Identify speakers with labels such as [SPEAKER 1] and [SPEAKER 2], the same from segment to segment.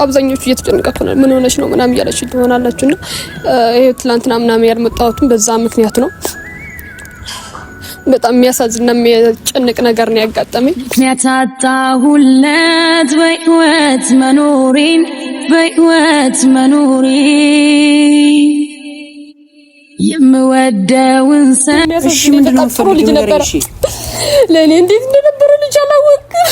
[SPEAKER 1] አብዛኞቹ እየተጨነቃችሁ ነው። ምን ሆነሽ ነው ምናምን እያላችሁ ትሆናላችሁና ይሄ ትላንትና ምናምን ያልመጣሁትም በዛ ምክንያት ነው። በጣም የሚያሳዝንና የሚያስጨንቅ ነገር ነው ያጋጠመኝ።
[SPEAKER 2] ምክንያት አጣሁለት በህይወት መኖሬ የምወደውን
[SPEAKER 1] እሺ ምንድነው ጥሩ ልጅ ነበር። ለኔ እንዴት እንደነበረ ልጅ አላወቅም።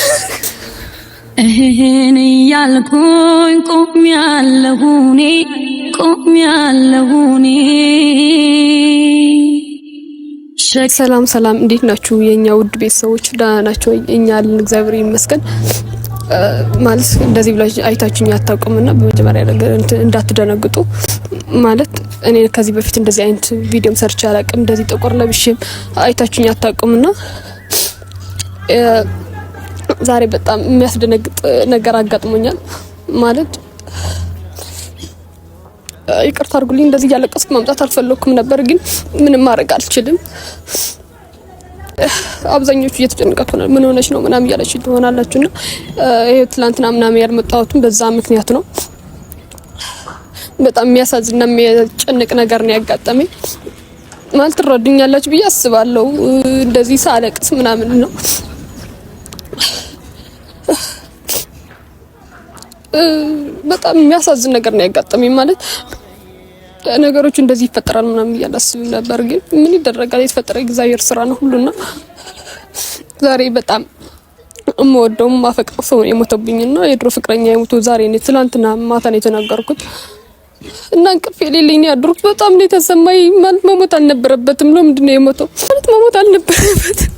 [SPEAKER 2] እህን ያልኩኝ ቆሜያለሁ እኔ
[SPEAKER 1] ሰላም እንዴት ናችሁ የኛ ውድ ቤተሰቦች? ደህና ናችሁ? እኛ አለን እግዚአብሔር ይመስገን። ማለት እንደዚህ ብላችሁ አይታችሁኝ አታውቁምና በመጀመሪያ ነገር እንዳትደነግጡ። ማለት እኔ ከዚህ በፊት እንደዚህ አይነት ቪዲዮም ሰርች አላውቅም። እንደዚህ ጥቁር ለብሼም አይታችሁኝ አታውቁምና ዛሬ በጣም የሚያስደነግጥ ነገር አጋጥሞኛል። ማለት ይቅርታ አድርጉልኝ፣ እንደዚህ ያለቀስኩ ማምጣት አልፈለኩም ነበር፣ ግን ምንም ማድረግ አልችልም። አብዛኞቹ እየተጨነቃችሁ ነው። ምን ሆነሽ ነው ምናምን እያላችሁ ትሆናላችሁና ይሄ ትላንትና ምናምን ያልመጣሁትም በዛ ምክንያት ነው። በጣም የሚያሳዝንና የሚያስጨንቅ ነገር ነው ያጋጠመኝ። ማለት ትረዱኛላችሁ ብዬ አስባለሁ። እንደዚህ ሳለቅስ ምናምን ነው በጣም የሚያሳዝን ነገር ነው ያጋጠመኝ። ማለት ነገሮች እንደዚህ ይፈጠራል ምናምን እያላስብም ነበር፣ ግን ምን ይደረጋል፣ የተፈጠረ እግዚአብሔር ስራ ነው ሁሉና ዛሬ በጣም እምወደው ማፈቅረው ሰው የሞተብኝና የድሮ ፍቅረኛ የሞተው ዛሬ ነው። ትላንትና ማታ ነው የተናገርኩት እና እንቅልፍ የሌለኝ ያድሩት በጣም ነው የተሰማኝ። ማለት መሞት አልነበረበትም። ለምንድን ነው የሞተው? ማለት መሞት አልነበረበትም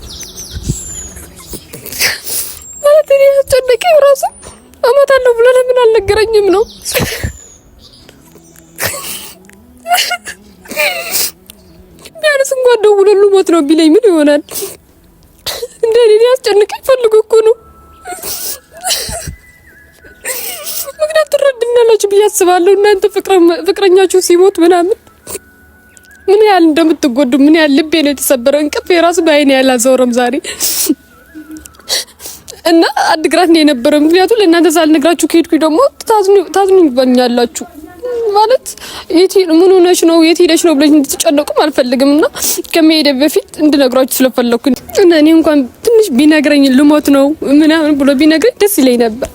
[SPEAKER 1] ማለት እኔ ያስጨነቀኝ ራሱ እሞታለሁ ብሎ ለምን አልነገረኝም ነው። ቢያንስ እንኳን ደውሎ ሞት ነው ቢለኝ ምን ይሆናል? እንደኔ ያስጨነቀኝ ፈልጎ እኮ ነው። ምክንያቱም ትረዱኛላችሁ ብዬ አስባለሁ። እናንተ ፍቅረኛችሁ ሲሞት ምናምን ምን ያህል እንደምትጎዱ ምን ያህል ልቤ ነው የተሰበረው። እንቅልፍ የራሱ በአይኔ ያላዘወረም ዛሬ እና አድግራት ነው የነበረው። ምክንያቱም ለእናንተ ሳልነግራችሁ ከሄድኩኝ ደግሞ ታዝኑኛላችሁ። ማለት ምን ሆነሽ ነው የት ሄደሽ ነው ብለሽ እንድትጨነቁም አልፈልግምና ከመሄድ በፊት እንድነግራችሁ ስለፈለኩ እና እኔ እንኳን ትንሽ ቢነግረኝ ልሞት ነው ምናምን ብሎ ቢነግረኝ ደስ ይለኝ ነበር።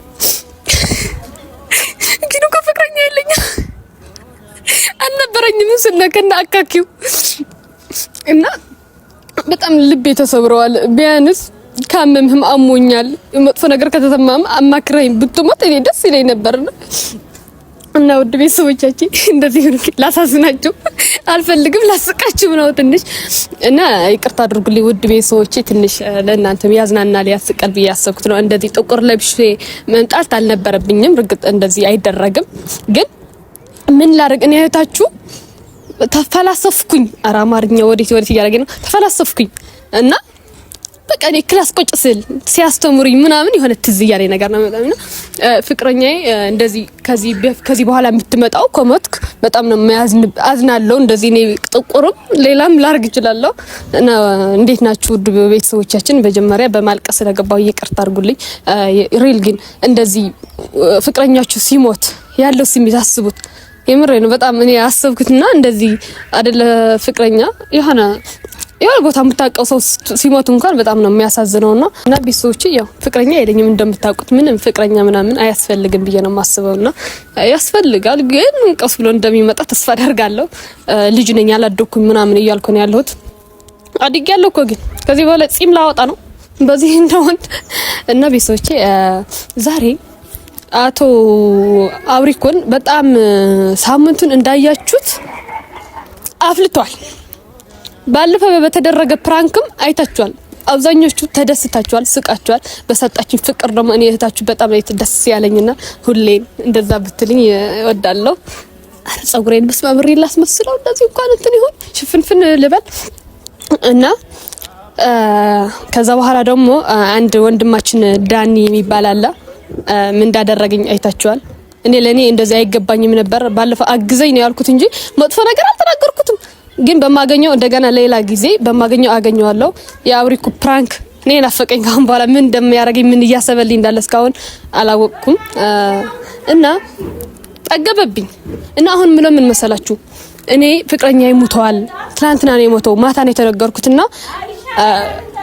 [SPEAKER 1] ግን እኮ ፍቅረኛ የለኝ አልነበረኝም ስለከና አካኪው እና በጣም ልቤ ተሰብረዋል። ቢያንስ ካመምህም አሞኛል መጥፎ ነገር ከተሰማም አማክረኝ ብትሞት እኔ ደስ ይለኝ ነበርና እና ውድ ቤተሰቦቻችን እንደዚህ ላሳዝናችሁ አልፈልግም፣ ላስቃችሁ ነው ትንሽ እና ይቅርታ አድርጉልኝ ውድ ቤተሰቦቼ። ትንሽ ለእናንተም ያዝናናል ያስቃል ብዬ ያሰብኩት ነው። እንደዚህ ጥቁር ለብሼ መምጣት አልነበረብኝም። እርግጥ እንደዚህ አይደረግም፣ ግን ምን ላድርግ እኔ እህታችሁ ተፈላሰፍኩኝ። ኧረ አማርኛ ወዴት እያደረገኝ ነው። ተፈላሰፍኩኝ እና በቃ እኔ ክላስ ቁጭ ስል ሲያስተምሩኝ ምናምን የሆነ ትዝ ያለኝ ነገር ነው ማለት ነው። ፍቅረኛዬ እንደዚህ ከዚህ በኋላ የምትመጣው ኮሞትክ በጣም ነው አዝናለሁ። እንደዚህ እኔ ጥቁርም ሌላም ላርግ እችላለሁ እና እንዴት ናችሁ ውድ ቤተሰቦቻችን? መጀመሪያ በማልቀስ ስለገባው ይቅርታ አድርጉልኝ። ሪል ግን እንደዚህ ፍቅረኛችሁ ሲሞት ያለው ስሜት አስቡት። የምሬ ነው በጣም እኔ አሰብኩትና እንደዚህ አይደለ ፍቅረኛ የሆነ ቦታ የምታውቀው ሰው ሲሞት እንኳን በጣም ነው የሚያሳዝነውና እና ቤተሰቦቼ ያው ፍቅረኛ አይደለም እንደምታውቁት ምንም ፍቅረኛ ምናምን አያስፈልግም ብዬ ነው የማስበውና ያስፈልጋል፣ ግን ቀስ ብሎ እንደሚመጣ ተስፋ አደርጋለሁ። ልጅ ነኝ አላደኩም ምናምን እያልኩ ነው ያለሁት። አድጌያለሁ እኮ ግን ከዚህ በኋላ ጺም ላወጣ ነው በዚህ እንደወንድ እና ቤተሰቦቼ ዛሬ አቶ አብሪኮን በጣም ሳምንቱን እንዳያችሁት አፍልቷል። ባለፈው በተደረገ ፕራንክም አይታችኋል። አብዛኞቹ ተደስታችኋል፣ ስቃችኋል። በሰጣችሁ ፍቅር ደግሞ እኔ እህታችሁ በጣም ላይ ደስ ያለኝና ሁሌ እንደዛ ብትልኝ እወዳለሁ። አረ ጸጉሬን በስማምሪ ላስመስለው እንደዚህ እንኳን እንትን ይሁን ሽፍንፍን ልበል እና ከዛ በኋላ ደግሞ አንድ ወንድማችን ዳኒ የሚባል አለ። ምን እንዳደረገኝ አይታችኋል። እኔ ለኔ እንደዛ አይገባኝም ነበር። ባለፈው አግዘኝ ነው ያልኩት እንጂ መጥፎ ነገር አልተናገርኩትም። ግን በማገኘው እንደገና ሌላ ጊዜ በማገኘው አገኘዋለሁ። የአብሪኩ ፕራንክ እኔ ናፈቀኝ ካሁን በኋላ ምን እንደሚያረጋኝ ምን እያሰበልኝ እንዳለ እስካሁን አላወቅኩም እና ጠገበብኝ እና አሁን ምን መሰላችሁ እኔ ፍቅረኛ ይሞተዋል ትላንትና ነው የሞተው ማታ ነው የተነገርኩትና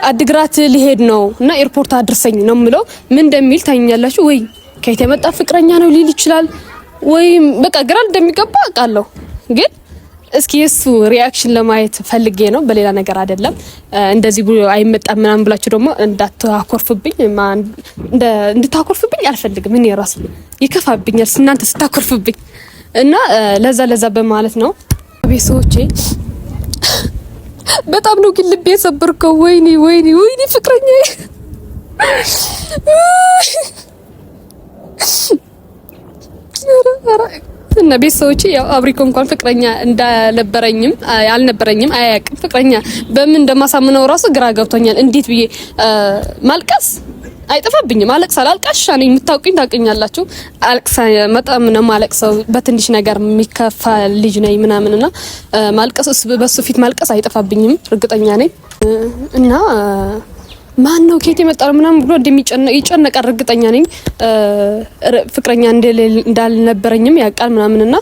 [SPEAKER 1] አድግራት ሊሄድ ነው እና ኤርፖርት አድርሰኝ ነው ምለው ምን እንደሚል ታኛላችሁ ወይ ከየት የመጣ ፍቅረኛ ነው ሊል ይችላል ወይ በቃ ግራ እንደሚገባ አውቃለሁ ግን እስኪ እሱ ሪአክሽን ለማየት ፈልጌ ነው በሌላ ነገር አይደለም እንደዚህ ብሎ አይመጣም ምናምን ብላችሁ ደግሞ እንዳታኮርፍብኝ እንድታኮርፍብኝ አልፈልግም እኔ ራስ ይከፋብኛል እናንተ ስታኮርፍብኝ እና ለዛ በማለት ነው ቤተሰቦቼ በጣም ነው ግን ልቤ ሰበርከው ወይኔ ፍቅረኛዬ እና ቤተሰቦቼ ያው አብሪኮ እንኳን ፍቅረኛ እንዳልነበረኝም አልነበረኝም አያውቅም ፍቅረኛ በምን እንደማሳምነው ራሱ ግራ ገብቶኛል እንዴት ብዬ ማልቀስ አይጠፋብኝም አልቃሻ ነኝ የምታውቁኝ ታውቁኛላችሁ አልቅሳ መጣም ነው ማለቅሰው በትንሽ ነገር የሚከፋ ልጅ ነኝ ምናምንና ማልቀስ በሱ ፊት ማልቀስ አይጠፋብኝም እርግጠኛ ነኝ እና ማን ነው ከየት የመጣው ምናምን ብሎ ይጨነቃል እርግጠኛ ነኝ ፍቅረኛ እንዳልነበረኝም ያውቃል ምናምንና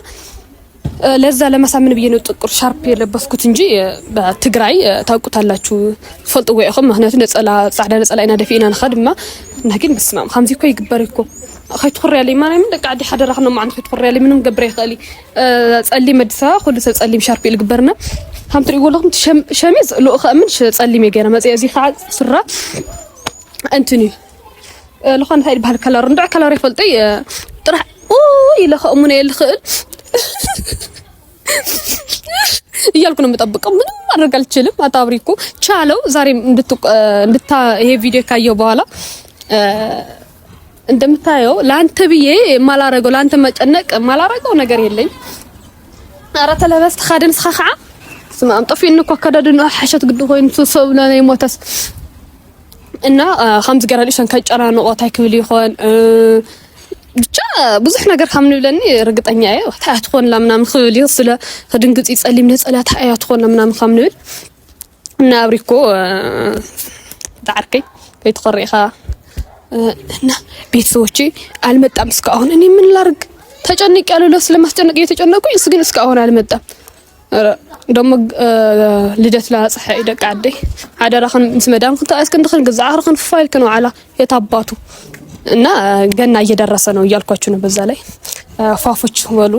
[SPEAKER 1] ለዛ ለማሳመን ብዬ ነው ጥቁር ሻርፕ የለበስኩት እንጂ በትግራይ ታውቁታላችሁ ፈልጥው ይኹም ምክንያቱም ነጸላ ጻዕዳ ነጸላ ኢና ደፊና ንኸድማ ግን በስማም ከምዚ ኮ ይግበርኩ خيتخر يالي ما نعمل لك عادي حدا راح نما عند خيتخر يالي منهم قبري خالي تصلي مدسا كل تصلي بشاربي القبرنا هم تري يقول لهم شميز لو خامنش تصلي ميغينا ما زي خاعد سرا انتوني لو خان هاي بهالكلار ندع كلار يفلطي طرح الى خامونه يلخل እያልኩ ነው የምጠብቀው ምንም ማድረግ አልችልም አታብሪኩ ቻለው ዛሬ እንድታ ይሄ ቪዲዮ ካየው በኋላ እንደምታየው ላንተ ብዬ ማላረገው ላንተ መጨነቅ ማላረገው ነገር የለኝ አራተ ለበስት خادم ስخخዓ ስማም ጠፊን እኮ ከዳድን ሐሸት ግድ ኮይን ሰው ለኔ ሞተስ እና خمس ገራሊሽን ከጨራነው ኦታይ ክብል ይሆን ብቻ ብዙሕ ነገር ከም ንብለኒ ርግጠኛ እየ ታያት ኮን ለምናም ክብል ይስለ ከድንግጽ ይጸልም ለጸላት ታያት ኮን ለምናም ከም ንብል እና አብሪኮ ዳርከይ ከይትቆሪኻ እና ቤተሰቦቼ አልመጣም እስካሁን እኔ ምን ላርግ ተጨንቅ ያለው ስለማስጨነቅ እየተጨነቁኝ እሱ ግን እስካሁን አልመጣም ደሞ ልደት ላ صحي ደቃዴ አደራኸን ምስመዳን ኩንታ እስከንደኸን ገዛአኸን ፋይል ከነው አላ የታባቱ እና ገና እየደረሰ ነው እያልኳችሁ ነው በዛ ላይ ፋፎች ወሉ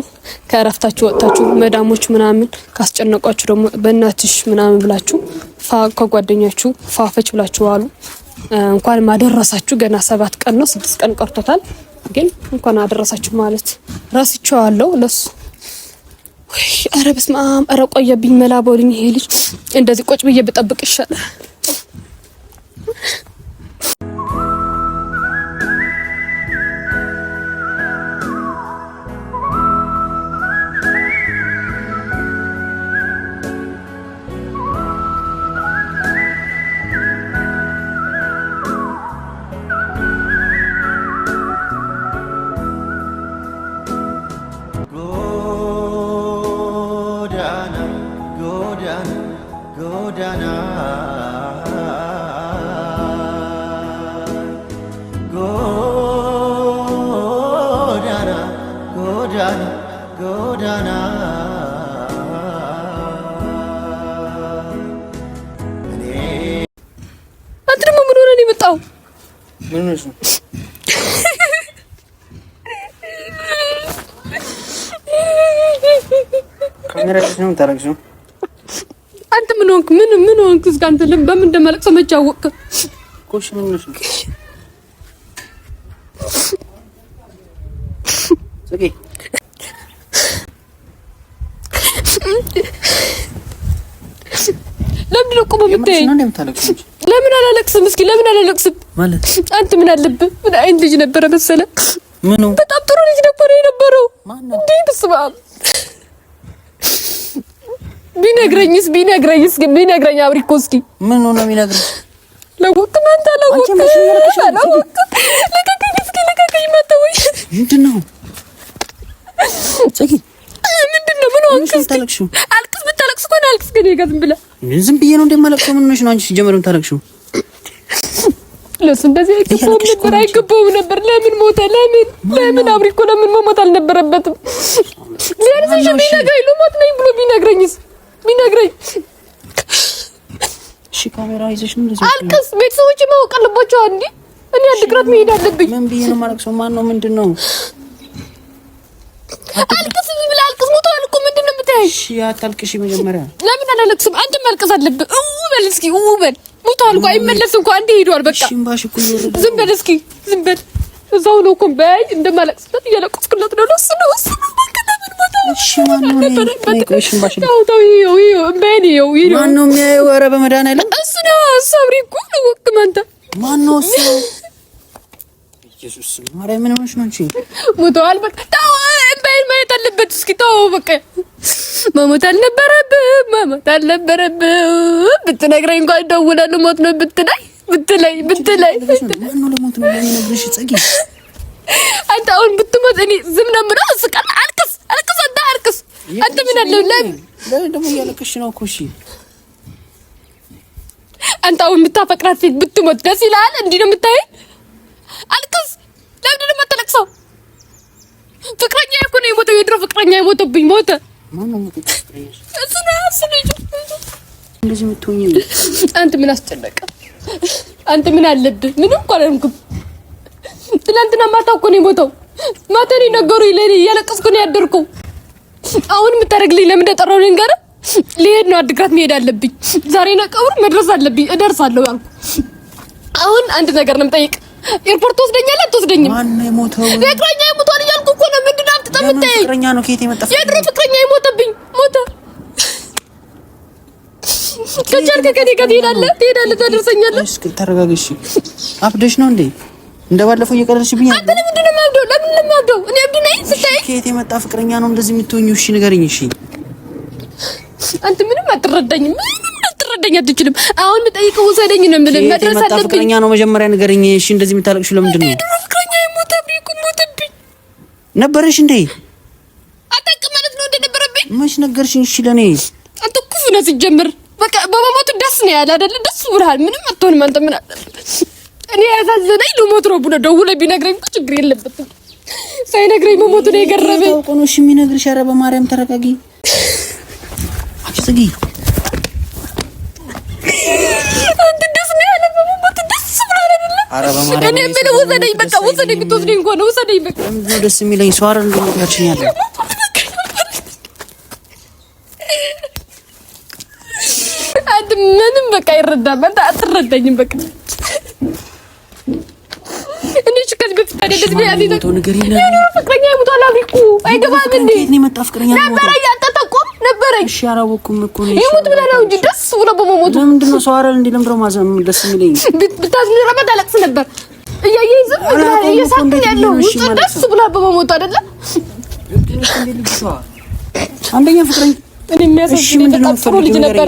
[SPEAKER 1] ከረፍታችሁ ወጣችሁ መዳሞች ምናምን ካስጨነቋችሁ ደግሞ በእናትሽ ምናምን ብላችሁ ከጓደኛችሁ ፋፈች ብላችሁ ዋሉ እንኳን ማደረሳችሁ ገና 7 ቀን ነው 6 ቀን ቀርቶታል ግን እንኳን አደረሳችሁ ማለት ራስቻለሁ ለሱ ወይ አረ በስማም አረ ቆየብኝ መላቦልኝ ይሄ ልጅ እንደዚህ ቁጭ ብዬ ብጠብቅ ይሻላል አትደሞ ምን ሆነ ነው የመጣው ምን ነው ካሜራ ነው ታረግሽው አንተ ምን ሆንክ እስካንተ በምን እንደማለቅሰው መጫወቅ ኮሽ ምን ነው ኦኬ ለምን ነው ቆሞ ብታይ ለምን አላለቅስም እስኪ ለምን አላለቅስም ማለት አንተ ምን አለብህ ምን አይነት ልጅ ነበር መሰለ ምኑ በጣም ጥሩ ልጅ ነበር የነበረው እንዴ ተስባ ቢነግረኝ አብሪኮ እስኪ ምን ነው የሚነግረኝ ለወቅ ማንታ ለወቅ ለከከኝ ማታወይ ምንድነው ጽጌ ምንድነው ምን ሆንክ አልቅስ ብታለቅስ እኮ አልቅስ ግን ይገዝም ብለ ምን ዝም ብዬ ነው እንደማለቅሰው ምን ነሽ ነው አንቺ ሲጀመርም ታለቅሽው ለሱ እንደዚህ አይገባውም ነበር። ለምን ሞተ? ለምን አብሪኮ ለምን መሞት አልነበረበትም? ሊያንስሽ ቢነግረኝ ልሞት ነኝ ብሎ ቢነግረኝ
[SPEAKER 3] እሺ ካሜራ ይዘሽ ነው እንደዚህ
[SPEAKER 1] አልቀስ። ቤተሰቦች ማወቅ አለባቸው። አንዴ እኔ አድግራት መሄድ አለብኝ።
[SPEAKER 3] ምን ብዬ ነው ማለቅሰው? ማን ነው ምንድነው?
[SPEAKER 1] አልቀስ ብለህ አልቀስ። ሞቷል እኮ ምንድነው የምታይ?
[SPEAKER 3] እሺ አታልቅሽ። መጀመሪያ
[SPEAKER 1] ለምን አላለቅስም? አንተ ማልቀስ አለብህ። በል እስኪ በል። ሞቷል እኮ አይመለስም እኮ አንዴ ሄዷል። በቃ ዝም በል እስኪ ዝም በል። እዛው ነው እኮ በይ እንደማለቅስበት እያለቀስኩለት ነው። እሱ ነው
[SPEAKER 3] እሺ ማን ነው እሺ
[SPEAKER 1] ታው ይው
[SPEAKER 3] ማን ነው የሚያየው? ኧረ በመድኃኒዓለም
[SPEAKER 1] እሱ ነው። አብሪ እኮ ነው ወቅማንተ
[SPEAKER 3] ማን ነው እሱ? ኢየሱስ ማርያም ምን ሆነሽ ነው አንቺ?
[SPEAKER 1] ሞቷል በቃ ታው እምባዬን ማየት አለበት። እስኪ ታው በቃ መሞት አልነበረብህም ብትነግረኝ እንኳን ደውላለሁ። ሞት ነው ብትለኝ
[SPEAKER 3] ማን ነው ለሞት ነው የሚነግርሽ? ጽጌ
[SPEAKER 1] አንተ አሁን ብትሞት እኔ ዝም ነው የምለው። እስቃል አልቅስ አንተ ምን አለው?
[SPEAKER 3] ለምን ደግሞ እያለቅሽ ነው እኮ? እሺ
[SPEAKER 1] አንተ አሁን የምታፈቅራት ሴት ብትሞት ደስ ይላል? እንዲህ ነው የምታይ? አልቅስ። ለምንድን ነው የምታለቅሰው? ፍቅረኛ እኮ ነው የሞተው። የድሮ ፍቅረኛ የሞተብኝ ሞተ።
[SPEAKER 3] ማን ነው ሞተው?
[SPEAKER 1] እሱ ነው
[SPEAKER 3] እንደዚህ የምትሆኚ?
[SPEAKER 1] አንተ ምን አስጨነቀ? አንተ ምን አለብህ? ምንም እኮ አላልኩም። ትናንትና ማታ እኮ ነው የሞተው። ማታ ነው ነገሩኝ። ለኔ እያለቀስኩ ነው ያደርኩው። አሁን የምታደርግልኝ ለምን እንደጠራው ልንገርህ። ልሄድ ነው አድግራት መሄድ አለብኝ። ዛሬ ነው ቀብር መድረስ አለብኝ። እደርሳለሁ ያልኩ። አሁን አንድ ነገር ነው የምጠይቅ። ኤርፖርት ወስደኛለህ አትወስደኝም?
[SPEAKER 3] ማን ነው የሞተው?
[SPEAKER 1] ፍቅረኛ የሞተው እያልኩ እኮ ነው። ምንድን ነው አትጠምጠኝ?
[SPEAKER 3] ፍቅረኛ ነው ከየት የመጣ?
[SPEAKER 1] የድሮ ፍቅረኛ የሞተብኝ ሞተ። ከቻልክ ከኔ ጋር ትሄዳለህ ታደርሰኛለህ።
[SPEAKER 3] እስኪ ተረጋግሽ። አብደሽ ነው እንዴ? እንደባለፈው እየቀለድሽብኝ
[SPEAKER 1] አንተ ለምንድን ነው የማብደው? እኔ አብድ ነኝ ስታይ?
[SPEAKER 3] ከየት የመጣ ፍቅረኛ ነው እንደዚህ የምትሆኚው? እሺ ንገረኝ። እሺ
[SPEAKER 1] አንተ ምንም አትረዳኝ አትችልም። አሁን የምጠይቀው ውሰደኝ ነው የምልህ። መድረስ አለብኝ።
[SPEAKER 3] ፍቅረኛ ነው መጀመሪያ ንገረኝ። እሺ እንደዚህ የምታለቅሽው ለምንድን ነው?
[SPEAKER 1] ፍቅረኛ ሞተብኝ
[SPEAKER 3] ነበረሽ እንዴ?
[SPEAKER 1] አታውቅም ማለት ነው እንደነበረብኝ።
[SPEAKER 3] መች ነገርሽኝ? እሺ ለኔ
[SPEAKER 1] አንተ ኩፍ ነው ሲጀምር። በቃ በመሞቱ ደስ ነው ያለ አይደል? ደስ ብለሃል። ምንም አትሆንም። አንተ ምን አለ እኔ ያሳዘነኝ ልሞት ነው ብሎ ደውሎ ቢነግረኝ እኮ ችግር የለበትም። ሳይነግረኝ መሞቱ ነው የገረመኝ።
[SPEAKER 3] ታውቆ ነው እሺ የሚነግርሽ? ኧረ በማርያም ተረጋጊ። ጽጌ
[SPEAKER 1] አንተ ደስ ነው ያለ በመሞቱ ደስ ብሏል አይደል?
[SPEAKER 3] ኧረ በማርያም
[SPEAKER 1] እኔ ምን ወሰደኝ። በቃ ወሰደኝ። ብትወስደኝ እንኳን ወሰደኝ። በቃ
[SPEAKER 3] ምንድነው ደስ የሚለኝ? ሰው አይደል እንደሞታችን ያለ
[SPEAKER 1] አንተ ምንም በቃ አይረዳም። አንተ አትረዳኝም። በቃ እኔ ችግር በፊት አይደለም ቢያንስ
[SPEAKER 3] ነው ንገሪና።
[SPEAKER 1] ፍቅረኛ ይሞታል አብሪኩ አይገባም እንዴ?
[SPEAKER 3] ከየት ነው የመጣ ፍቅረኛ ነው?
[SPEAKER 1] ነበረኝ። አንተ ተቆም ነበረኝ።
[SPEAKER 3] እሺ አላወኩም እኮ ነው።
[SPEAKER 1] ይሞት ብለህ ነው እንጂ ደስ ብሎ በመሞቱ
[SPEAKER 3] ለምንድን ነው ሰው አይደል እንዴ? ለምንድን ነው ማዘም ደስ የሚለኝ?
[SPEAKER 1] ብታዝን ረመድ አለቅስ ነበር። እያየኝ ዝም ብለህ እየሳቅን ያለው ውስጥ ደስ ብሎ በመሞቱ አይደለም።
[SPEAKER 3] አንደኛ ፍቅረኛ
[SPEAKER 1] እኔ የሚያሳዝን ምንድነው ጥሩ ልጅ ነበር።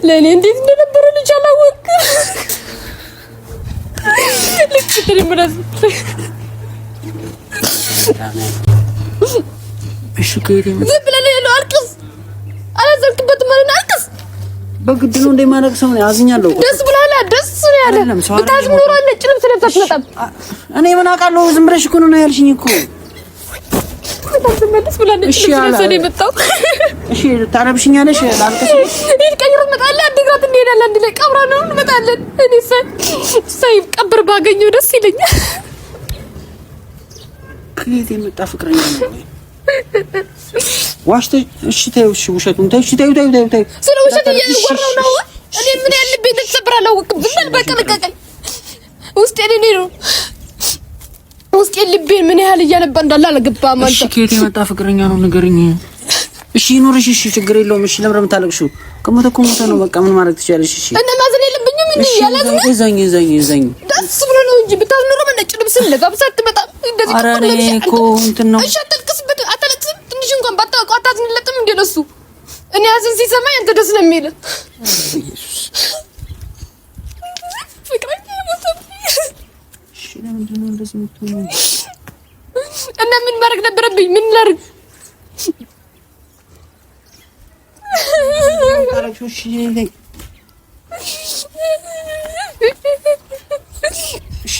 [SPEAKER 1] ለኔ እንዴት እንደነበረ ልጅ አላወቅም። ልክትሪ ምራስ
[SPEAKER 3] እሺ ከየት ነው?
[SPEAKER 1] ዝም ብለህ ነው አልቅስ። አላዘንክበትም ማለት ነው። አልቅስ
[SPEAKER 3] በግድ ነው እንደማለቅ ሰው ነው። አዝኛለሁ።
[SPEAKER 1] ደስ ብለሃል። ደስ ነው ያለ ብታዝን ኖሮ ነጭንም ስለምታስመጣም
[SPEAKER 3] እኔ ምን አውቃለሁ? ዝም ብለሽ እኮ ነው ያልሽኝ እኮ።
[SPEAKER 1] ተመለስ ብላለች። ስለሰደ መጣው።
[SPEAKER 3] እሺ ታረብሽኛለሽ? ላልከስ
[SPEAKER 1] ይሄን ቀይሮ መጣለ። አድግራት እንሄዳለን። አንድ ላይ ቀብራ ነው እንመጣለን። እኔ ሳይ ቀብር ባገኘው ደስ ይለኛል።
[SPEAKER 3] ከየት የመጣ ፍቅረኛ ነው? ዋሽተ እሺ ተይው። እሺ ውሸቱን ተይው። እሺ ተይው።
[SPEAKER 1] ስለ ውሸት እያወራሁ ነው። እኔ ምን ያህል ቤት ተሰብራለሁ። አላወቅም። ዝም በል በቃ ልቀቀኝ። ውስጤ እኔ ነው ውስጤ ልቤን ምን ያህል እያነባ እንዳለ አልገባም። አንተ
[SPEAKER 3] እሺ ከየት የመጣ ፍቅረኛ ነው ንገሪኝ። እሺ ኑርሽ። እሺ ችግር የለውም። እሺ ለምን የምታለቅሽው? ከሞተ እኮ ሞተ ነው። በቃ ምን ማድረግ ትችያለሽ? እሺ እና ማዘን የለብኝም እንዴ? ያላዝነ እዛኝ
[SPEAKER 1] ደስ ብሎ ነው እንጂ ብታዝ ኖሮ ነጭ ልብስ ለባብሳ ትመጣ እንደዚህ
[SPEAKER 3] እኮ እንትን ነው።
[SPEAKER 1] እሺ አታልቅስበት። አታለቅስም። ትንሽ እንኳን ባታውቀው አታዝንለትም እንዴ? ለሱ እኔ ያዝን ሲሰማኝ አንተ ደስ ነው የሚል
[SPEAKER 3] ኢየሱስ
[SPEAKER 1] ፍቅረኛ ሞተብኝ።
[SPEAKER 3] ለምንድን ነው እንደዚህ የምትሆኚው?
[SPEAKER 1] እና ምን ማድረግ ነበረብኝ? ምን ላድርግ?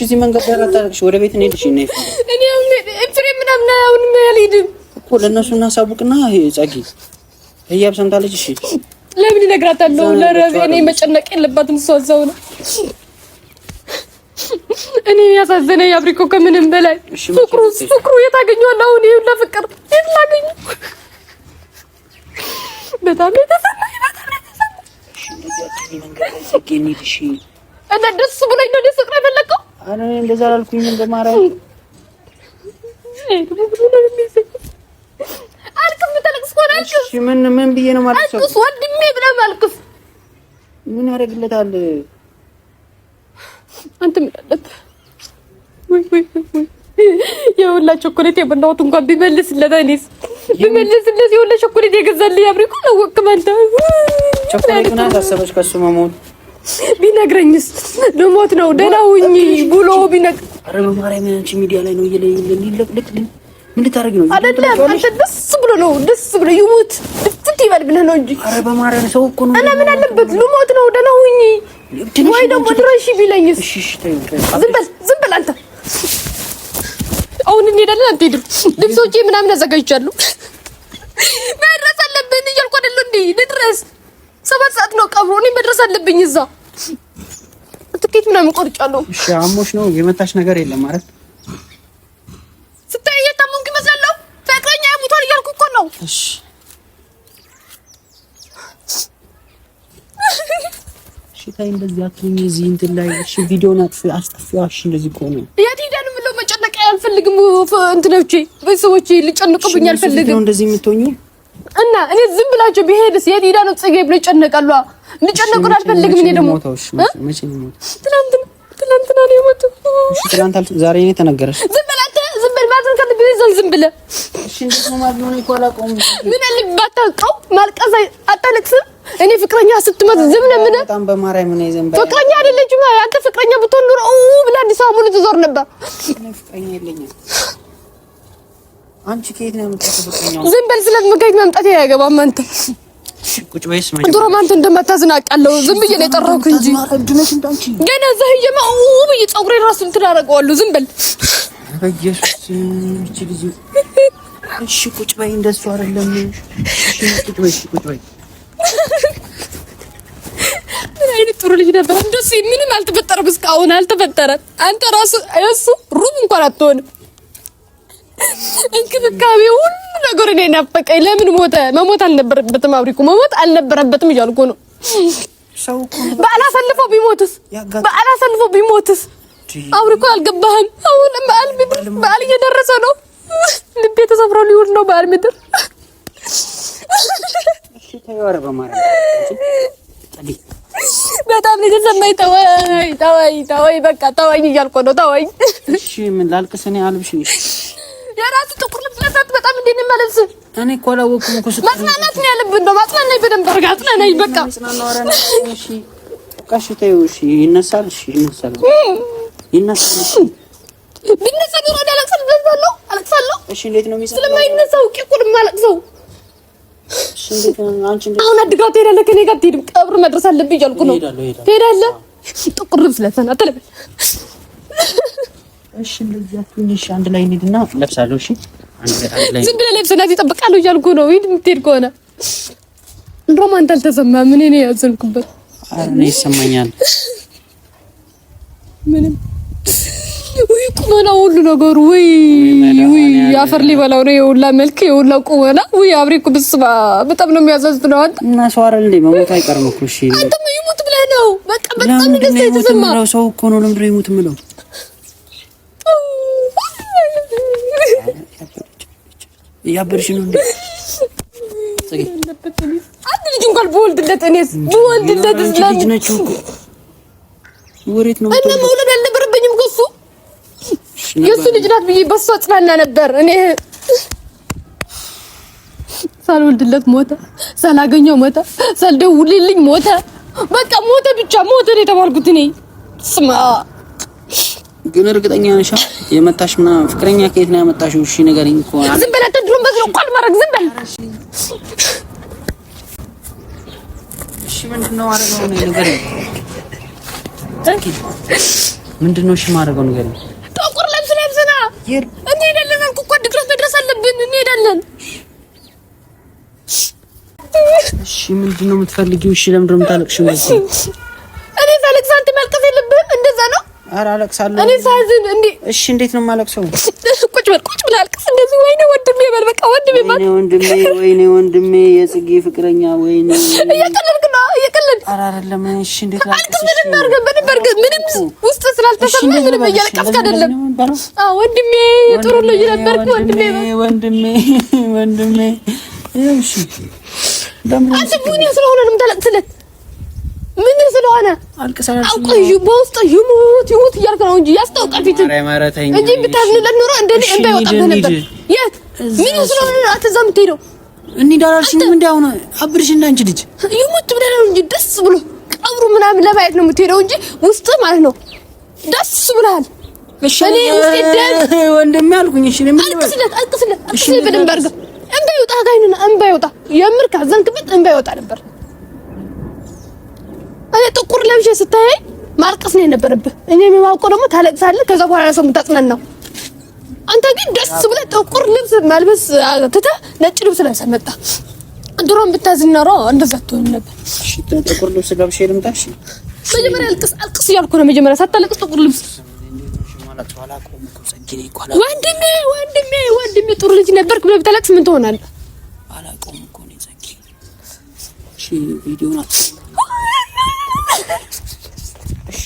[SPEAKER 3] እዚህ መንገድ ዳር አታልቅሽ። ወደ ቤት እንሂድ። እሺ ነይ።
[SPEAKER 1] እኔ ኤፍሬም ምናምን አሁን አልሄድም
[SPEAKER 3] እኮ ለእነሱ እናሳውቅና ጸጊ ህያብ ሰምታለች። እሺ
[SPEAKER 1] ለምን እነግራታለሁ? ለረብ እኔ መጨነቅ የለባትም እሷ እዛው ነው። እኔ ያሳዘነኝ አብሪኮ ከምንም በላይ ፍቅሩ የት አገኘዋለሁ? አሁን ይኸውላ ፍቅር የት ላገኘው? በጣም የተሰማኝ እና ደስ ብሎኝ ነው ደስ ፍቅር የፈለከው?
[SPEAKER 3] አረ እንደዛ አላልኩኝም። እንደማራይ
[SPEAKER 1] አልቅስ ምታለቅስ ከሆነ አልቅስ።
[SPEAKER 3] እሺ ምን ብዬ ነው ማለት ነው?
[SPEAKER 1] አልቅስ ወንድሜ ብለህ አልቅስ።
[SPEAKER 3] ምን ያደርግለታል?
[SPEAKER 1] አንተ ምን አለብህ? ወይ የሁላ ቾኮሌት የበላሁት እንኳን ቢመልስለት እኔስ ቢመልስለት የሁላ ቾኮሌት የገዛልኝ አብሪኮ ነው ወቅማንተ
[SPEAKER 3] ቾኮሌት እና ታሰበች ከሱ መሞት
[SPEAKER 1] ቢነግረኝስ ልሞት ነው ደህና ሁኚ ብሎ ቢነግ
[SPEAKER 3] አረ በማርያም አንቺ ሚዲያ ላይ ነው ይለቅልቅ ምን ልታረጊ ነው?
[SPEAKER 1] አይደለም አንተ ደስ ብሎ ነው ደስ ብሎ ይሞት ፍት ይበል ብለህ ነው እንጂ
[SPEAKER 3] አረ በማርያም ሰው እኮ ነው።
[SPEAKER 1] እና ምን አለበት ልሞት ነው ደህና ሁኚ ወይ ደግሞ ድረሽ ቢለኝስ?
[SPEAKER 3] እሺ ተይው
[SPEAKER 1] ዝም በል አንተ። አሁን እንሄዳለን። አትሄድም? ልብሶቼ ምናምን አዘጋጅቻለሁ። መድረስ አለብን እያልኩ አይደል እንዴ? ልድረስ 7 ሰዓት ነው ቀብሮ። እኔ መድረስ አለብኝ እዛ። ትኬት ምናምን ቆርጫለሁ።
[SPEAKER 3] እሺ አሞሽ ነው የመታሽ ነገር የለም ማለት
[SPEAKER 1] ስታይ የታመምኩ ይመስላለሁ። ፍቅረኛ ሙቷል እያልኩ እኮ ነው።
[SPEAKER 3] እሺ ታይ እንደዚህ አትሁኝ። እዚህ እንትን ላይ እሺ ቪዲዮን አስጠፊው። እሺ እንደዚህ እኮ ነው።
[SPEAKER 1] የት ሄደን ምለው መጨነቅ አልፈልግም። እንትኖቼ ቤተሰቦቼ ሊጨነቁብኝ አልፈልግም።
[SPEAKER 3] እንደዚህ የምትሆኚ
[SPEAKER 1] እና እኔ ዝም ብላችሁ ቢሄድስ የት ሄዳ ነው ጽጌ ብሎ ይጨነቃሉ። እንጨነቁ አልፈልግም። እኔ ደግሞ
[SPEAKER 3] መቼ ነው ሞት?
[SPEAKER 1] ትናንትና ነው የሞተው።
[SPEAKER 3] እሺ ትናንት ዛሬ ነው የተነገረሽ?
[SPEAKER 1] ዝም በል አንተ ዝም በል ማዘን ከልብህ ዝም ብለህ
[SPEAKER 3] እሺ እንዴት ነው ማለት ነው? እኮ አላውቀውም።
[SPEAKER 1] ምን አለበት አታውቀው? ማልቀስ አታለቅስም? እኔ ፍቅረኛ ስትመት ዝም ነው ምን?
[SPEAKER 3] በጣም በማርያም ነው ይዘንበ
[SPEAKER 1] ፍቅረኛ አይደለችም። አንተ ፍቅረኛ ብትሆን ኑሮ ብላ አዲስ አበባ ሙሉ ትዞር ነበር።
[SPEAKER 3] እኔ ፍቅረኛ የለኝም። አንቺ ከየት ነው የምትጠፋው ፍቅረኛ?
[SPEAKER 1] ዝም በል ስለምገኝ መምጣት ያገባም አንተ
[SPEAKER 3] ቁጭ በይስ ማለት
[SPEAKER 1] ነው። ድሮም አንተ እንደማታዝናቃለሁ ዝም ብዬ ነው የጠራሁህ እንጂ ገና እዛ ሂጅማ ብዬ ፀጉሬን እራሱ እንትን አደርገዋለሁ። ዝም በል
[SPEAKER 3] በኢየሱስ እቺ ልጅ። እሺ ቁጭ በይ። እንደሱ አይደለም። እሺ ቁጭ በይ።
[SPEAKER 1] ምን አይነት ጥሩ ልጅ ነበር። እንደሱ ምንም አልተፈጠረም፣ እስካሁን አልተፈጠረም። አንተ ራሱ እሱ ሩብ እንኳን አትሆንም። እንክብካቤ ሁሉ ነገር እኔ ናፈቀኝ። ለምን ሞተ? መሞት አልነበረበትም። አብሪኮ መሞት አልነበረበትም እያልኩ ነው።
[SPEAKER 3] ሰው
[SPEAKER 1] ባላሳልፈው ቢሞትስ? አብሪኮ አልገባህም? አሁን በዓል እየደረሰ ነው። ልቤ ተሰብሮ ሊውል ነው በዓል ምድር።
[SPEAKER 3] እሺ ተይዋረ በማርያም
[SPEAKER 1] በጣም ነው የተሰማኝ። ተወኝ በቃ ተወኝ እያልኩ ነው። ተወኝ።
[SPEAKER 3] እሺ ምን ላልቅስ? እኔ አልብሽኝ።
[SPEAKER 1] የራሱ ጥቁር ልብስ ለብሳት በጣም እንዴት ነው የማለብስ?
[SPEAKER 3] እኔ እኮ አላወኩም እኮ ስትል
[SPEAKER 1] ማጽናናት ነው ያለብን። ነው ማጽናናኝ፣ በደንብ አድርገህ አጽናናኝ። በቃ
[SPEAKER 3] እሺ በቃ ተይው። እሺ ይነሳል። እሺ ይነሳል።
[SPEAKER 1] ቢነሳ ቢሮ አለቅሳለሁ።
[SPEAKER 3] እሺ እንዴት ነው የሚሰማው?
[SPEAKER 1] ስለማይነሳው ቂቁን ማለቅሰው።
[SPEAKER 3] እሺ እንዴት ነው አንቺ? እንዴት
[SPEAKER 1] አሁን አድጋው ትሄዳለህ? ከኔ ጋር ትሄድም ቀብር መድረስ አለብኝ እያልኩ ነው። ትሄዳለህ? ጥቁር ልብስ ለብሰን አትለብስ።
[SPEAKER 3] እሺ እንደዚህ አትሁንሽ። አንድ ላይ እንሂድና ለብሳለሁ። እሺ አንድ ላይ
[SPEAKER 1] ዝም ብለህ ለብሰና ይጠብቃለሁ እያልኩ ነው። ሂድ የምትሄድ ከሆነ እንደውም አንተ አልተሰማህም። እኔ ነኝ ያዘንኩበት።
[SPEAKER 3] ኧረ እኔ ይሰማኛል።
[SPEAKER 1] ምንም ወይ ቁመና ሁሉ ነገሩ ወይ አፈር ሊበላው ነው። የሁላ መልክ የሁላ ቁመና ወይ አብሪኮ ብስባ በጣም ነው የሚያሳዝነው። አንተ
[SPEAKER 3] እና ሰው አይደል እንዴ? መሞት አይቀርም እኮ። እሺ
[SPEAKER 1] አንተ ይሙት ብለህ ነው በቃ በጣም ደስ የተሰማ
[SPEAKER 3] ሰው እኮ ነው። ለምንድን ነው ይሙት የምለው? ያበርሽ ነው እንዴ?
[SPEAKER 1] አንድ ልጅ እንኳን በወልድለት እኔስ በወልድለት
[SPEAKER 3] ልጅ ነች እኮ ወሬት ነው
[SPEAKER 1] እና መውለድ አልነበረብኝም ከሱ የሱ ልጅ ናት ብዬ በሷ ጽናና ነበር። እኔ ሳልወልድለት ሞተ፣ ሳላገኘው ሞተ፣ ሳልደውልልኝ ሞተ። በቃ ሞተ፣ ብቻ ሞተ ነው የተባልኩት እኔ። ስማ
[SPEAKER 3] ግን እርግጠኛ ነሽ የመታሽ ምናምን ፍቅረኛ ከየት ነው ያመጣሽው? እሺ ንገሪኝ እኮ።
[SPEAKER 1] ዝም በል አንተ ድሮም በዚህ ቋል ማድረግ ዝም በል።
[SPEAKER 3] እሺ ምንድነው አደረገው ነው ንገሪኝ። ምንድነው? እሺ ማድረገው ነገር
[SPEAKER 1] ጥቁር ልብስ ለብሰና እንሄዳለን አልኩ እኮ ድግረት መድረስ አለብን። እንሄዳለን።
[SPEAKER 3] እሺ ምንድነው የምትፈልጊው? እሺ ለምንድነው የምታለቅሽው?
[SPEAKER 1] እኔ ሳለቅስ አንተ ማልቀስ የለብህም። እንደዛ ነው።
[SPEAKER 3] ኧረ አለቅሳለሁ
[SPEAKER 1] እኔ ሳዝን እንዴ።
[SPEAKER 3] እሺ እንዴት ነው የማለቅሰው?
[SPEAKER 1] ቁጭ በል አልቅስ እንደዚህ። ወይኔ ወንድሜ በል በቃ ወንድሜ በል
[SPEAKER 3] ወይኔ ወንድሜ የጽጌ ፍቅረኛ ወይኔ።
[SPEAKER 1] እየቀለድክ ነው እየቀለድክ።
[SPEAKER 3] ኧረ አይደለም። እሺ እንዴት
[SPEAKER 1] አልቅስ። ምንም አድርገን ምንም ውስጥ ስላልተሰማ ምንም እያለቀስክ አይደለም። አዎ ወንድሜ ጥሩ ልጅ ነበርክ ወንድሜ። እሺ አንተ ምን ስለሆነ ነው የምታለቅስለት? ምን ስለሆነ አውቀዩ በውስጥ ይሙት እያልክ ነው እንጂ ያስታውቃል ፊት እንጂ ብታዝንለት ኖሮ እንደኔ እንባ ይወጣብህ ነበር። የት ምን ስለሆነ አትዛ የምትሄደው?
[SPEAKER 3] እንዳላልሽኝም እንዳው ነው አብርሽና አንቺ ልጅ
[SPEAKER 1] ይሙት ብለህ ነው እንጂ ደስ ብሎ ቀብሩ ምናምን ለማየት ነው የምትሄደው እንጂ ውስጥ ማለት ነው ደስ ብለሃል።
[SPEAKER 3] እሺ እኔ ውስጥ ደስ ወንድሜ አልኩኝ። እሺ ምን አልቅስለት በደንብ አድርገህ እንባ ይወጣ ጋይና እንባ ይወጣ። የምር ካዘንክበት እንባ ይወጣ ነበር። እኔ ጥቁር ለብሼ ስታይ ማልቀስ ነው የነበረብህ። እኔ የማውቀው ደግሞ ታለቅሳለህ፣ ከዛ በኋላ ሰው ምታጽናናው። አንተ ግን ደስ ብለህ ጥቁር ልብስ መልበስ ትተህ ነጭ ልብስ ለብሰህ መጣ። ድሮም ብታዝን ኖሮ እንደዛ ትሆን ነበር። እሺ ጥቁር ልብስ ለብሼ ልምጣ? እሺ
[SPEAKER 1] መጀመሪያ አልቅስ እያልኩ ነው። መጀመሪያ ሳታለቅስ ጥቁር ልብስ ወንድሜ ጥሩ ልጅ ነበርክ ብለህ ብታለቅስ ምን ትሆናለህ?
[SPEAKER 3] አላውቀውም እኮ ነው ዘኪ። እሺ ቪዲዮውን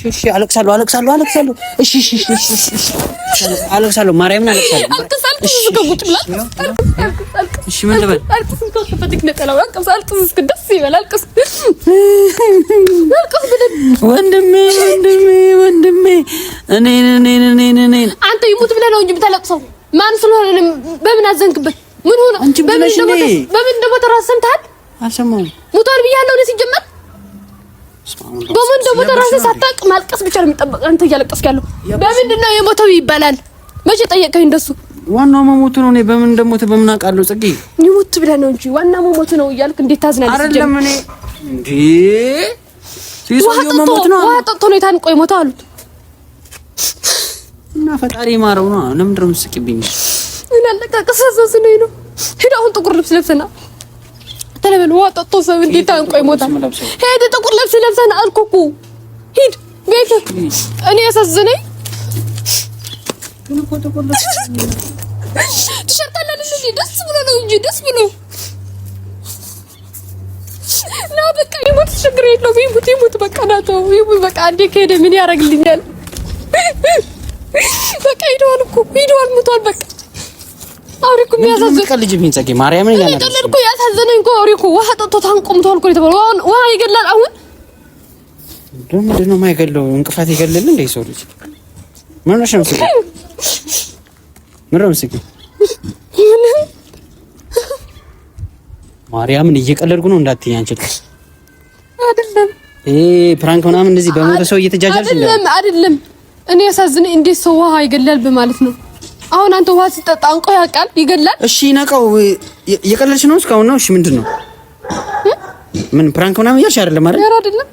[SPEAKER 3] እሺ አለቅሳለሁ። እሺ አለቅሳለሁ። ማርያምን አለቅሳለሁ። እሺ ምን ልበል? ወንድሜ እኔ
[SPEAKER 1] አንተ ይሙት ብለህ ነው እንጂ ብታለቅሰው ማን ስለሆነ በምን አዘንክበት? ምን ሆነ? በምን እንደሞተ ራስህ ሰምተሃል?
[SPEAKER 3] አልሰማሁም።
[SPEAKER 1] ሞቷል ብያለሁ እኔ ሲጀመር በምን እንደሞተ ራስህ ሳታውቅ ማልቀስ ብቻ ነው የሚጠበቅ። አንተ እያለቀስክ ያለው በምንድን ነው የሞተው ይባላል? መቼ ጠየቀኝ እንደሱ?
[SPEAKER 3] ዋናው መሞቱ ነው። እኔ በምን እንደሞተ በምን አውቃለሁ? ጽጌ
[SPEAKER 1] ይሙት ብለህ ነው እንጂ ዋናው መሞቱ ነው እያልክ እንዴት ታዝናለህ?
[SPEAKER 3] አይደለም እኔ እንዴ ሲሶ መሞት ነው።
[SPEAKER 1] ዋህ ጠጥቶ ነው ታንቆ የሞተው አሉት
[SPEAKER 3] እና ፈጣሪ ማረው ነው። ለምንድን ነው የምትስቂብኝ?
[SPEAKER 1] እኔ አለቃቀስ አሳዝነኝ ነው። ሄድ አሁን ጥቁር ልብስ ለብሰና ተለበል። ዋህ ጠጥቶ ሰው እንዴት ታንቆ ይሞታል? ሄድ ጥቁር ልብስ ለብሰና አልኩህ እኮ ሂድ ቤት። እኔ ያሳዝነኝ ትሸርታለህ እንዴ? ደስ ብሎ ነው እንጂ ደስ ብሎ ና በቃ ይሞት፣ ችግር የለውም። ይሙት በቃ ናተው ይሙት በቃ። አንዴ ከሄደ ምን ያደርግልኛል? በቃ ሄዷል፣ ሙቷል በቃ። አውሪ እኮ የሚያሳዝን
[SPEAKER 3] ልጅ ቢን ጸጌ ማርያምን
[SPEAKER 1] ይላል እኮ ያሳዝነኝ እኮ። አውሪ እኮ ውሃ ጠጥቶ ታንቆ ሙቷል እኮ የተባለው። አሁን ውሃ ይገላል? አሁን
[SPEAKER 3] ምንድን ነው የማይገለው? እንቅፋት ይገላል እንዴ ሰው ልጅ? ምን ነው ሸምስ ምንም ስቂ ማርያምን እየቀለድኩ ነው እንዳትዪ አንቺ ልጅ
[SPEAKER 1] አይደለም።
[SPEAKER 3] ፕራንክ ምናምን እንደዚህ በሞተ ሰው እየተጃጃልሽ
[SPEAKER 1] አይደለም። እኔ ያሳዝነኝ እንዴት ሰው ውሃ ይገላል በማለት ነው። አሁን አንተ ውሃ ሲጠጣ አንቆ ያውቃል? ይገላል?
[SPEAKER 3] እሺ ነቀው እየቀለድሽ ነው እስካሁን ነው። እሺ ምንድን ነው ምን ፕራንክ ምናምን እያልሽ አይደለም አይደል?
[SPEAKER 1] ኧረ አይደለም።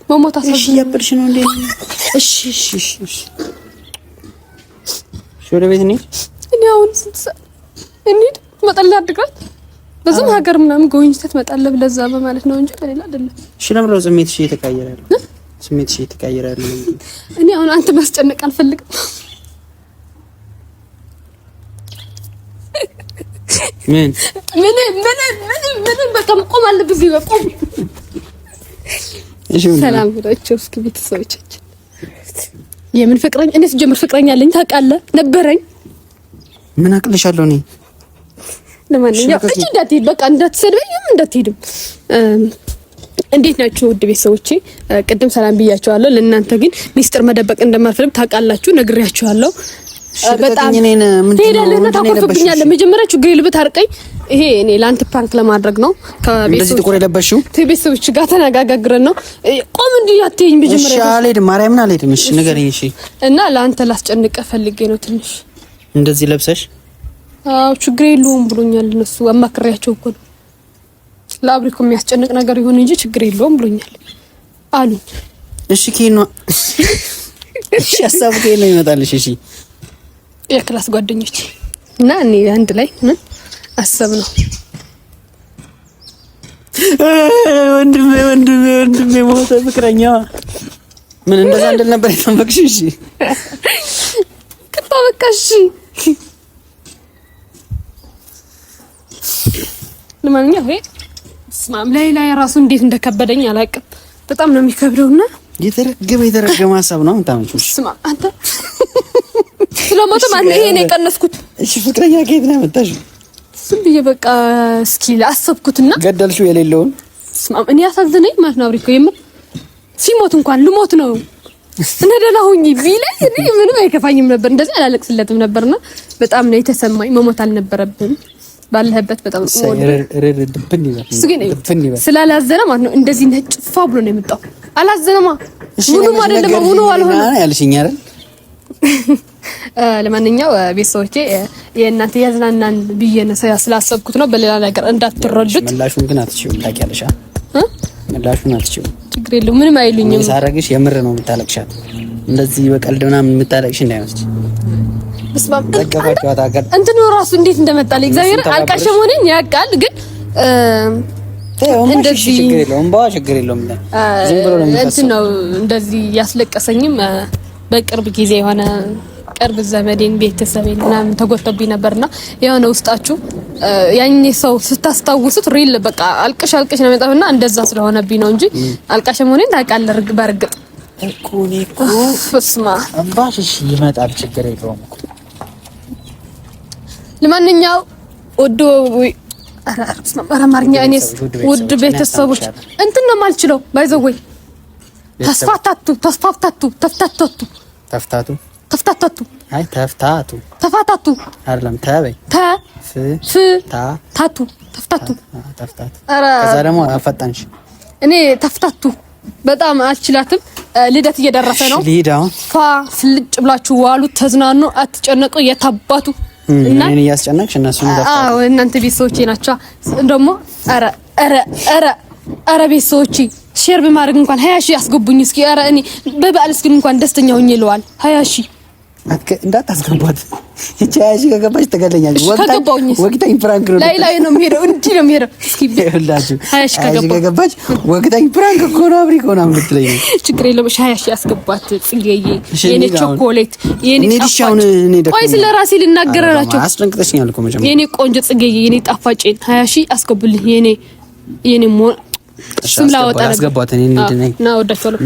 [SPEAKER 1] መሞት አሳዝነኝ።
[SPEAKER 3] እሺ እያበድሽ ነው እንዴ? እሺ ወደ ቤት እንሂድ።
[SPEAKER 1] እኔ አሁን እንሂድ ትመጣለህ አድርጋት በዛም ሀገር ምናምን ጎብኝተህ ትመጣለህ ብለዛ በማለት ነው እንጂ በሌላ አይደለም።
[SPEAKER 3] እሺ ለምን ነው ስሜትሽ እየተቀየረ ያለው?
[SPEAKER 1] እኔ አሁን አንተ ማስጨነቅ አልፈልግም።
[SPEAKER 3] ምን
[SPEAKER 1] በቃ መቆም አለብህ። እዚህ በቃ ሰላም ብላችሁ እስኪ ቤተሰቦቻችን የምን ፍቅረኛ እኔ ስጀምር ፍቅረኛ አለኝ ታውቃለህ? ነበረኝ።
[SPEAKER 3] ምን አቅልሻለሁ እኔ?
[SPEAKER 1] ለማንኛውም እቺ እንዳትሄድ በቃ እንዳትሰድበኝ እንዳትሄድም። እንዴት ናችሁ ውድ ቤተሰቦቼ? ቅድም ሰላም ብያችኋለሁ። ለእናንተ ግን ሚስጥር መደበቅ እንደማልፈልግ ታውቃላችሁ፣ ነግሬያችኋለሁ። በጣም ሄዳለህና ታኮርፍብኛለህ። መጀመሪያ ችግር የለበት አርቀኝ። ይሄ እኔ ላንተ ፕራንክ ለማድረግ ነው።
[SPEAKER 3] እንደዚህ ጥቁር የለበሽው
[SPEAKER 1] ቤተሰቦች ጋር ተነጋግረን ነው። ቆም እንዲህ አትይኝ። መጀመሪያ
[SPEAKER 3] እሺ አልሄድም፣ ማርያምን አልሄድም። እሺ ንገረኝ። እሺ እና
[SPEAKER 1] ላንተ ላስጨንቅህ ፈልጌ ነው ትንሽ
[SPEAKER 3] እንደዚህ ለብሰሽ።
[SPEAKER 1] አዎ ችግር የለውም ብሎኛል። እነሱ አማክሬያቸው እኮ ነው ለአብሪኮ የሚያስጨንቅ ነገር ይሁን እንጂ ችግር የለውም ብሎኛል አሉኝ።
[SPEAKER 3] እሺ ኬኖ
[SPEAKER 4] እሺ ሀሳቡ ከየት ነው ይመጣልሽ? እሺ
[SPEAKER 1] የክላስ ጓደኞች እና እኔ አንድ ላይ ምን አሰብ ነው።
[SPEAKER 4] ወንድሜ ሞተ። ፍቅረኛ ምን እንደዛ እንደል ነበር የጠበቅሽ? እሺ
[SPEAKER 1] ከታ በቃ እሺ። ለማንኛውም ይሄ ስማም ላይ ራሱ እንዴት እንደከበደኝ አላውቅም። በጣም ነው የሚከብደውና
[SPEAKER 4] የተረገመ ሀሳብ ነው የምታመጪው።
[SPEAKER 1] ስማ አንተ ስለሞተ ማን ይሄ ነው የቀነስኩት?
[SPEAKER 4] እሺ ፍቅረኛ ከየት ነው ያመጣሽው?
[SPEAKER 1] ዝም ብዬ በቃ እስኪ አሰብኩትና
[SPEAKER 4] ገደልሽው የሌለውን።
[SPEAKER 1] ስማም እኔ ያሳዝነኝ ማለት ነው አብሪኮ የምር ሲሞት እንኳን ልሞት ነው እንደደላሁኝ ቢለኝ እኔ ምንም አይከፋኝም ነበር፣ እንደዚህ አላለቅስለትም ነበርና በጣም ነው የተሰማኝ። መሞት አልነበረብም ባለህበት በጣም ስላላዘነ ማለት ነው እንደዚህ ነጭ ፋ ብሎ ነው የመጣው። አላዘነማ ምንም አይደለም ሙሉ አልሆነ
[SPEAKER 4] ያልሽኝ አይደል?
[SPEAKER 1] ለማንኛውም ቤተሰቦቼ የእናንተ ያዝናናን ብዬ ነው ስላሰብኩት ነው፣ በሌላ ነገር እንዳትረዱት።
[SPEAKER 4] ምላሹን ግን አትችይውም ታውቂያለሽ? ምላሹን አትችይውም።
[SPEAKER 1] ችግር የለውም ምንም አይሉኝም።
[SPEAKER 4] ሳረግሽ የምር ነው የምታለቅሻት፣ እንደዚህ በቀልድ ምናምን የምታለቅሽ እንዳይመስልሽ።
[SPEAKER 1] በስማም እንትኑ ራሱ እንዴት እንደመጣልኝ እግዚአብሔር አልቃሽ መሆኔን ያውቃል። ግን እንደዚህ
[SPEAKER 4] ችግር የለውም ባዋ ችግር የለውም። ዝም ብሎ ነው
[SPEAKER 1] እንትን ነው እንደዚህ ያስለቀሰኝም በቅርብ ጊዜ የሆነ ቅርብ ዘመዴን ቤተሰቤን ምናምን ተጎድቶብኝ ነበርና የሆነ ውስጣችሁ ያኔ ሰው ስታስታውሱት ሪል በቃ አልቅሽ ነው የሚመጣውና እንደዛ ስለሆነብኝ ነው እንጂ አልቃሽ መሆኔን ታውቃለህ። በርግጥ
[SPEAKER 4] እኮ
[SPEAKER 1] ፍስማ
[SPEAKER 4] አምባሽ ይመጣል ችግር የለውም እኮ።
[SPEAKER 1] ለማንኛውም አማርኛ እኔስ ውድ ቤተሰቦች እንትን ነው የማልችለው ባይዘወይ ተፋታቱ
[SPEAKER 4] አይደለም ተበይ
[SPEAKER 1] ተፍታቱ
[SPEAKER 4] ከዛ ደግሞ አፈጣንሽ።
[SPEAKER 1] እኔ ተፍታቱ በጣም አልችላትም። ልደት እየደረሰ ነው። ፋ ፍልጭ ብላችሁ ዋሉ፣ ተዝናኑ፣ አትጨነቁ። የታባቱ
[SPEAKER 4] እና እኔ ያስጨነቅሽ እነሱን ተፍታቱ።
[SPEAKER 1] አዎ እናንተ ቤተሰቦቼ ናቸው ደግሞ ኧረ ቤተሰቦቼ ሼር በማድረግ እንኳን 20 ሺህ ያስገቡኝ እስኪ። ኧረ እኔ በበዓል እስኪ እንኳን ደስተኛ ሆኜ ልዋል። 20 ሺህ
[SPEAKER 4] እንዳታስገቧት። እቺ 20 ሺህ ከገባች ትገለኛለች። ወቅታኝ ፍራንክ ነው
[SPEAKER 1] ላይ ነው የሚሄደው፣ እንዲህ ነው የሚሄደው። እስኪ
[SPEAKER 4] ይኸውላችሁ
[SPEAKER 1] 20 ሺህ
[SPEAKER 4] ከገባች ወቅታኝ ፍራንክ እኮ ነው። አብሪ እኮ ነው የምትለኝ።
[SPEAKER 1] ችግር የለውም። 20 ሺህ ያስገቧት። ጽጌዬ የኔ ቾኮሌት የኔ ጣፋጭ። ቆይ ስለ ራሴ ልናገራላችሁ።
[SPEAKER 4] አስደንቅተሽኛል እኮ መጀመሪያ።
[SPEAKER 1] የኔ ቆንጆ ጽጌዬ የኔ ጣፋጭ 20 ሺህ አስገቡልኝ። የኔ ስም ላወጣ
[SPEAKER 4] አስገቧት። እኔ እንዴት ነኝ
[SPEAKER 1] እና ወዳችኋለሁ።